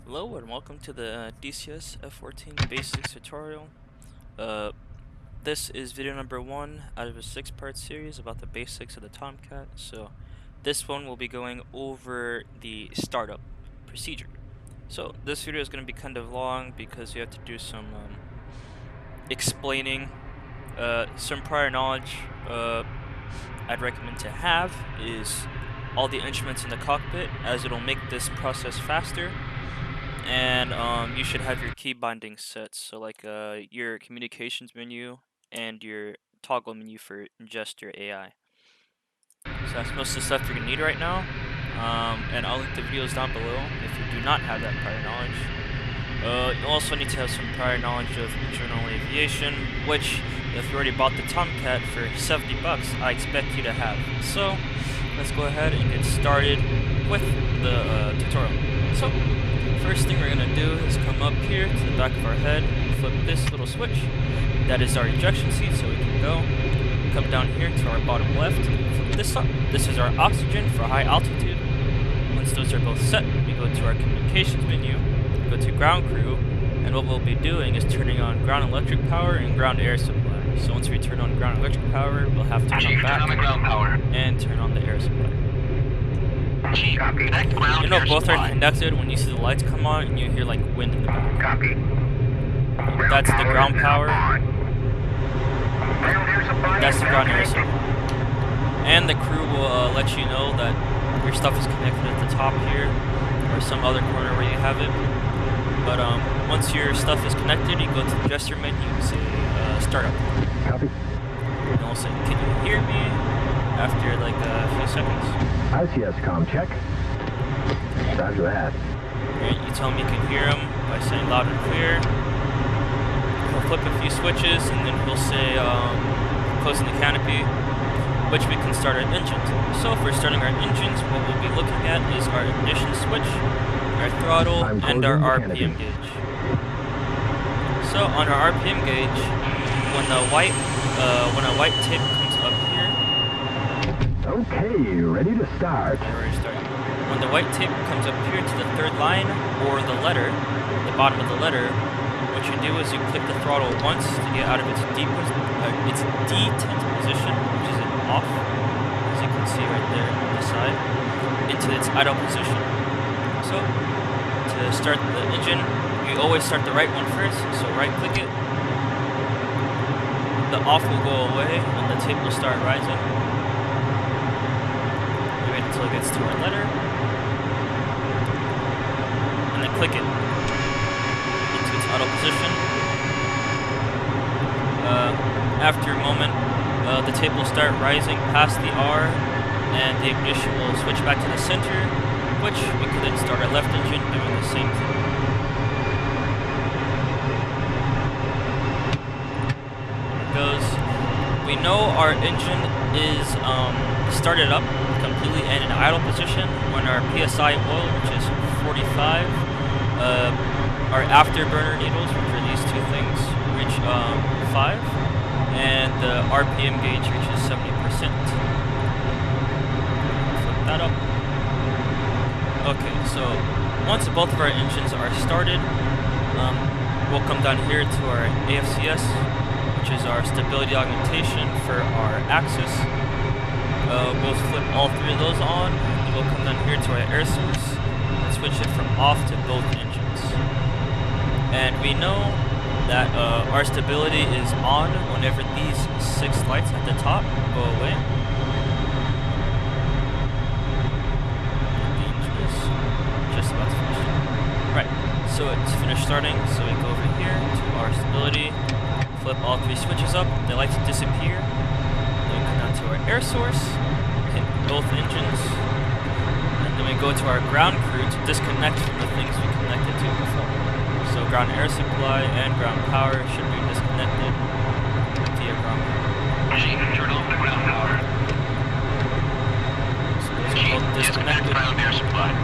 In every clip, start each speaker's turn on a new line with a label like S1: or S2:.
S1: Hello and welcome to the DCS F-14 Basics tutorial. This is video number 1 out of a 6-part series about the basics of the Tomcat. So this one will be going over the startup procedure. So this video is going to be kind of long because we have to do some explaining. Some prior knowledge I'd recommend to have is all the instruments in the cockpit, as it'll make this process faster. And you should have your key binding sets, so like your communications menu and your toggle menu for ingest your AI. So that's most of the stuff you're gonna need right now. And I'll link the videos down below if you do not have that prior knowledge. You also need to have some prior knowledge of general aviation, which if you already bought the Tomcat for 70 bucks, I expect you to have. So let's go ahead and get started with the tutorial. So first thing we're going to do is come up here to the back of our head, flip this little switch. That is our ejection seat, so we can go. Come down here to our bottom left, flip this up. This is our oxygen for high altitude. Once those are both set, we go to our communications menu, go to ground crew, and what we'll be doing is turning on ground electric power and ground air supply. So once we turn on ground electric power, we'll have to come back and turn on the air supply. You know both are connected when you see the lights come on and you hear like wind in the back.
S2: Copy.
S1: That's the ground power. That's the ground air supply. And the crew will let you know that your stuff is connected at the top here or some other corner where you have it. But once your stuff is connected, you go to the gesture menu and say startup.
S2: Copy.
S1: And we'll say, can you hear me? After like a few seconds.
S2: ICS comm check. Roger that.
S1: Alright, you tell me you can hear him by saying loud and clear. He'll flip a few switches and then he'll say closing the canopy, which we can start our engines. So for starting our engines, what we'll be looking at is our ignition switch, our throttle, and our RPM gauge. So on our RPM gauge, when a white tape comes up here.
S2: Okay, ready to start.
S1: When the white tape comes up here to the third line, or the letter, the bottom of the letter, what you do is you click the throttle once to get out of its detent position, which is an off, as you can see right there on the side, into its idle position. So, to start the engine, you always start the right one first, so right click it. The off will go away and the tape will start rising. Until it gets to our letter, and then click it into its auto position. After a moment, the tape will start rising past the R, and the ignition will switch back to the center, which we could then start our left engine doing the same thing. There it goes. We know our engine is started up completely in an idle position when our PSI oil, which is 45, our afterburner needles, which are these two things, reach 5, and the RPM gauge reaches 70%. Flip that up. Okay, so once both of our engines are started, we'll come down here to our AFCS, which is our stability augmentation for our axis. We'll flip all three of those on, and we'll come down here to our air source and switch it from off to both engines. And we know that our stability is on whenever these 6 lights at the top go away. The engine is just about to finish. Right, so it's finished starting, so we go over here to our stability, flip all 3 switches up, the lights disappear. To our air source, hit both engines, and then we go to our ground crew to disconnect from the things we connected to before. So ground air supply and ground power should be disconnected via ground power.
S3: Machine, turn off the ground power.
S1: So those are both disconnected.
S3: Ground air supply.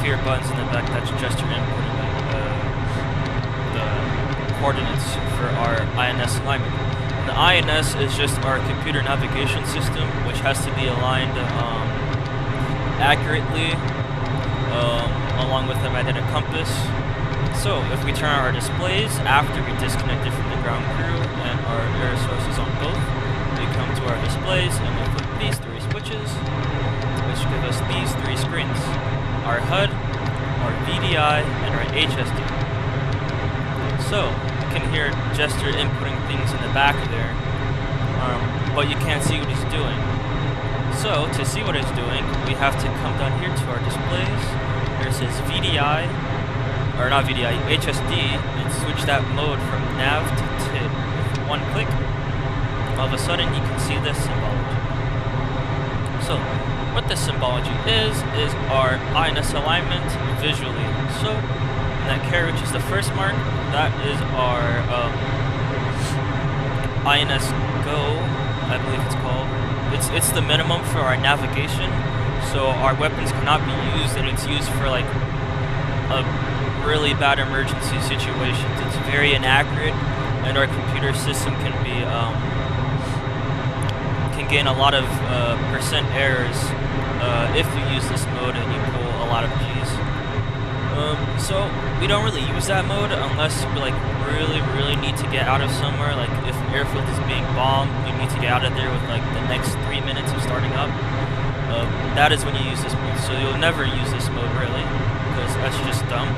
S1: Fear buttons in the back, that's just your input, the coordinates for our INS alignment. The INS is just our computer navigation system, which has to be aligned accurately, along with a magnetic compass. So if we turn on our displays after we disconnected from the ground crew and our air sources on both, we come to our displays and we flip these three switches, which give us these three screens: our HUD, our VDI, and our HSD. So you can hear Jester inputting things in the back there, but you can't see what he's doing. So to see what he's doing, we have to come down here to our displays. There's his VDI, or not VDI, HSD, and switch that mode from nav to TID. With one click, all of a sudden you can see this symbology. So what this symbology is our INS alignment visually. So in that carriage is the first mark. That is our INS Go, I believe it's called. It's the minimum for our navigation. So our weapons cannot be used, and it's used for like a really bad emergency situations. It's very inaccurate, and our computer system can be can gain a lot of percent errors if you use this mode and you pull a lot of G's. So we don't really use that mode unless we like really need to get out of somewhere. Like if an airfield is being bombed, you need to get out of there with like the next 3 minutes of starting up. That is when you use this mode. So you'll never use this mode really, because that's just dumb.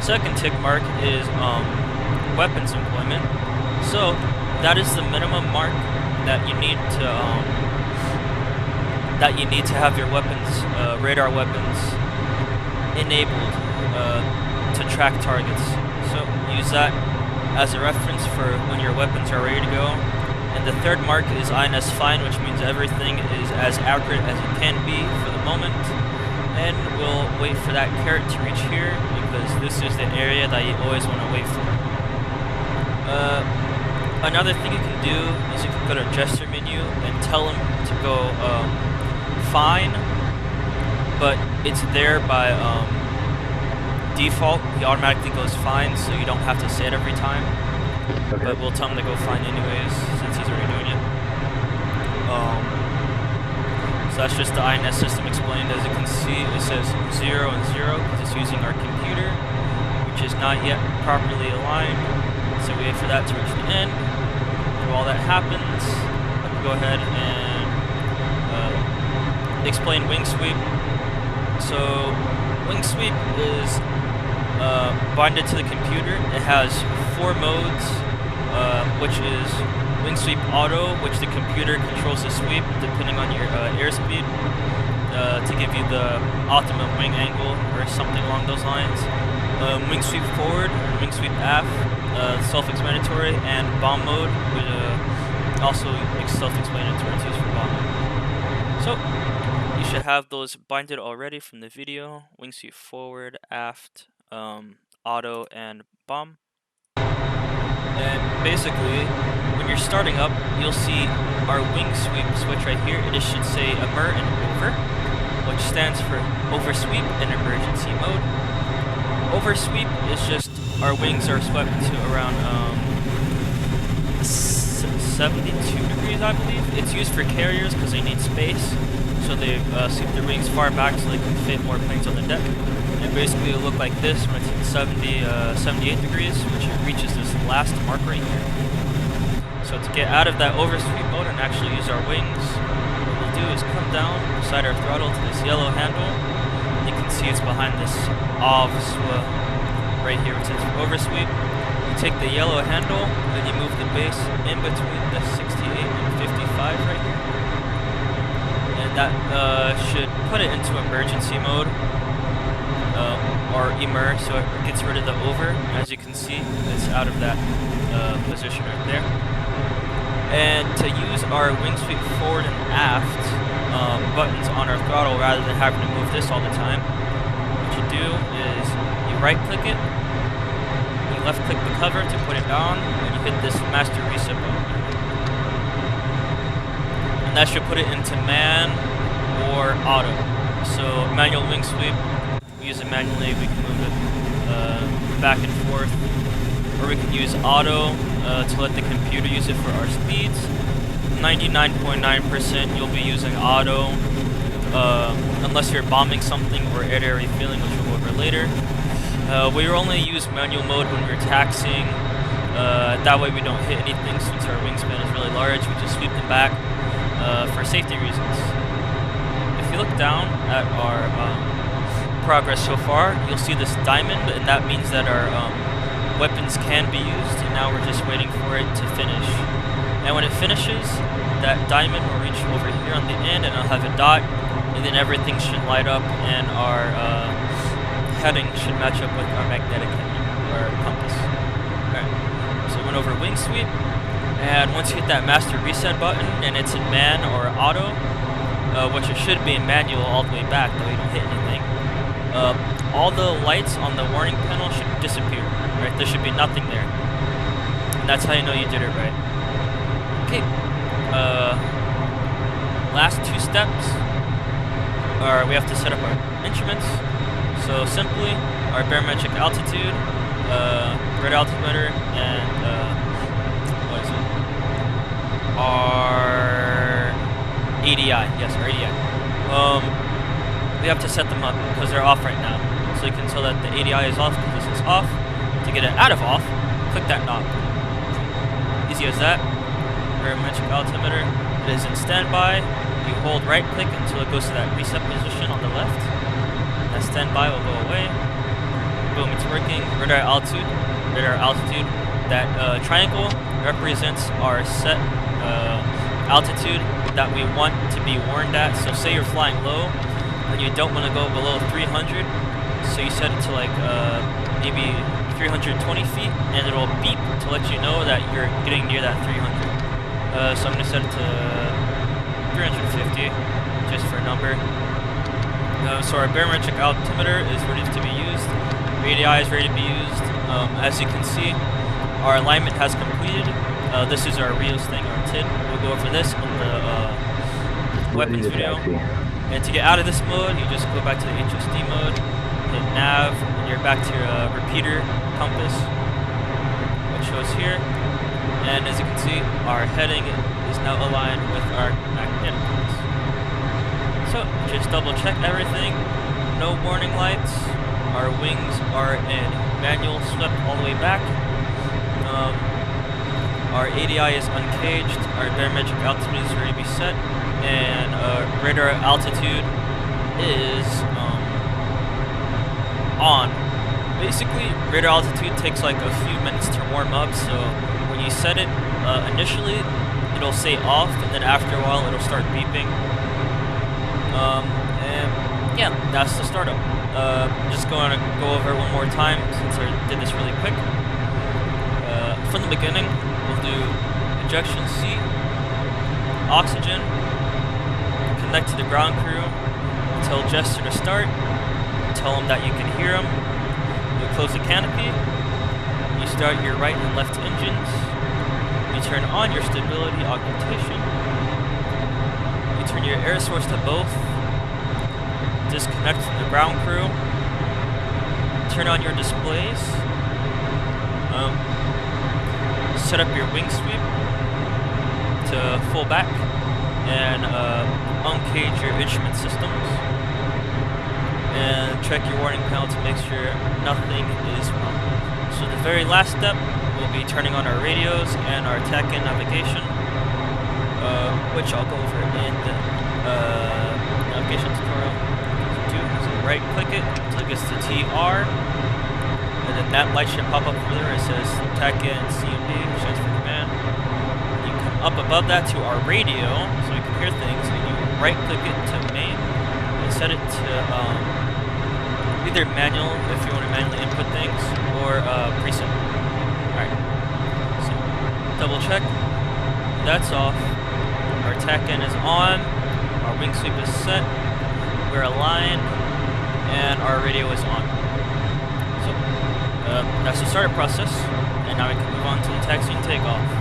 S1: Second tick mark is weapons employment. So that is the minimum mark that you need to have your weapons, radar weapons, enabled to track targets. So use that as a reference for when your weapons are ready to go. And the third mark is INS fine, which means everything is as accurate as it can be for the moment. And we'll wait for that carrot to reach here, because this is the area that you always want to wait for. Another thing you can do is you can go to gesture menu and tell him to go fine, but it's there by default. He automatically goes fine, so you don't have to say it every time.
S2: Okay.
S1: But we'll tell him to go fine anyways, since he's already doing it. So that's just the INS system explained. As you can see, it says 0 and 0 because it's using our computer, which is not yet properly aligned. So we wait for that to reach the end. And while that happens, I can go ahead and explain wing sweep. So wing sweep is binded to the computer. It has 4 modes, which is wing sweep auto, which the computer controls the sweep depending on your airspeed to give you the optimum wing angle or something along those lines. Wing sweep forward, wing sweep aft, self-explanatory, and bomb mode, which also self-explanatory, it's used for bomb mode. So you should have those binded already from the video: wing sweep forward, aft, auto, and bomb. And basically, when you're starting up, you'll see our wing sweep switch right here. It should say emer and over, which stands for oversweep and emergency mode. Oversweep is just our wings are swept to around 72 degrees, I believe. It's used for carriers because they need space, so they sweep their wings far back so they can fit more planes on the deck. And basically it'll look like this when it's at 78 degrees, which it reaches this last mark right here. So to get out of that oversweep mode and actually use our wings, what we'll do is come down beside our throttle to this yellow handle. You can see it's behind this OVSW right here, which says oversweep. You take the yellow handle and you move the base in between the 68 and 55 right here. And that should put it into emergency mode. Or emer, so it gets rid of the over. As you can see, it's out of that position right there. And to use our wing sweep forward and aft buttons on our throttle, rather than having to move this all the time, what you do is you right click it, you left click the cover to put it down, and you hit this master reset button. And that should put it into man or auto. So manual wing sweep, we use it manually, we can move it back and forth, or we can use auto to let the computer use it for our speeds. 99.9% you'll be using auto unless you're bombing something or air-to-air refueling, which we'll go over later. We only use manual mode when we're taxiing. That way we don't hit anything since our wingspan is really large. We just sweep them back for safety reasons. If you look down at our progress so far, you'll see this diamond, and that means that our weapons can be used, and now we're just waiting for it to finish. And when it finishes, that diamond will reach over here on the end, and I'll have a dot, and then everything should light up, and our heading should match up with our magnetic heading, or compass. Alright, so we went over wing sweep, and once you hit that master reset button, and it's in man or auto, which it should be in manual all the way back, though you don't hit anything, all the lights on the warning panel should disappear, right? There should be nothing there. And that's how you know you did it right. Okay, last two steps are we have to set up our instruments. So simply, our barometric altitude, radar altimeter, and what is it? Our ADI, yes, our ADI. We have to set them up because they're off right now. So you can tell that the ADI is off because this is off. To get it out of off, click that knob. Easy as that. Barometric altimeter, it is in standby. You hold right click until it goes to that reset position on the left. That standby will go away. Boom, it's working. Radar altitude. That triangle represents our set altitude that we want to be warned at. So say you're flying low and you don't want to go below 300, so you set it to like maybe 320 feet, and it'll beep to let you know that you're getting near that 300. So I'm going to set it to 350, just for a number. So our barometric altimeter is ready to be used. ADI is ready to be used. As you can see, our alignment has completed. This is our Rios thing, our TID. We'll go over this in the weapons video. And to get out of this mode, you just go back to the HSD mode, hit nav, and you're back to your repeater compass, which shows here. And as you can see, our heading is now aligned with our magnetic compass. So just double check everything. No warning lights. Our wings are in manual swept all the way back. Our ADI is uncaged. Our barometric altitude is ready to be set. And radar altitude is on. Basically, radar altitude takes like a few minutes to warm up, so when you set it initially, it'll say off, and then after a while, it'll start beeping. And yeah, that's the startup. Just going to go over it one more time since I did this really quick. From the beginning, we'll do ejection seat, oxygen, connect to the ground crew, tell Jester to start, tell him that you can hear him, you close the canopy, you start your right and left engines, you turn on your stability augmentation, you turn your air source to both, disconnect from the ground crew, turn on your displays, set up your wing sweep to full back, and uncage your instrument systems, and check your warning panel to make sure nothing is wrong. So the very last step will be turning on our radios and our TAC-in navigation, which I'll go over in the navigation tutorial. So right click it until it gets to TR, and then that light should pop up over there. It says TAC-in CMD, which stands for command. You come up above that to our radio, so we can hear things, and you right click it to main, and set it to either manual if you want to manually input things, or preset. Alright, so double check, that's off, our TAC-in is on, our wing sweep is set, we're aligned, and our radio is on. So that's the startup process, and now we can move on to the taxi and takeoff.